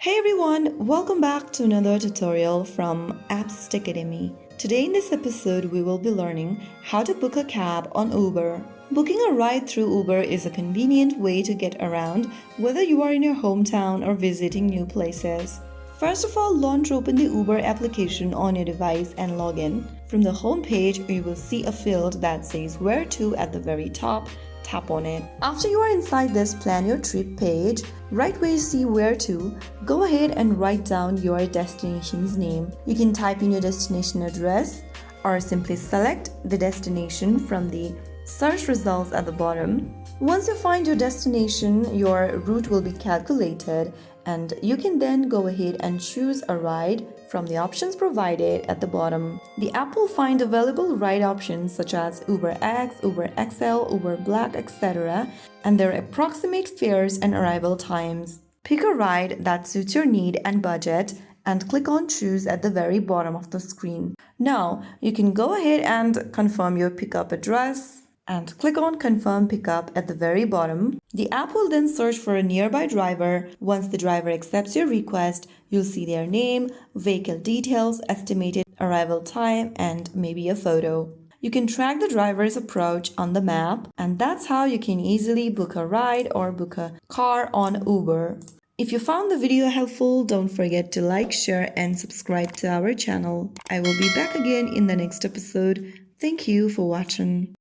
Hey everyone, welcome back to another tutorial from Apps Academy. Today in this episode, we will be learning how to book a cab on Uber. Booking a ride through Uber is a convenient way to get around whether you are in your hometown or visiting new places. First of all, launch open the Uber application on your device and log in. From the home page, you will see a field that says Where to at the very top. Tap on it. After you are inside this Plan Your Trip page, right where you see Where to, go ahead and write down your destination's name. You can type in your destination address or simply select the destination from the search results at the bottom. Once you find your destination, your route will be calculated and you can then go ahead and choose a ride from the options provided at the bottom. The app will find available ride options such as UberX, Uber XL, Uber Black, etc. and their approximate fares and arrival times. Pick a ride that suits your need and budget and click on Choose at the very bottom of the screen. Now, you can go ahead and confirm your pickup address and click on Confirm Pickup at the very bottom. The app will then search for a nearby driver. Once the driver accepts your request, you'll see their name, vehicle details, estimated arrival time, and maybe a photo. You can track the driver's approach on the map, and that's how you can easily book a ride or book a car on Uber. If you found the video helpful, don't forget to like, share, and subscribe to our channel. I will be back again in the next episode. Thank you for watching.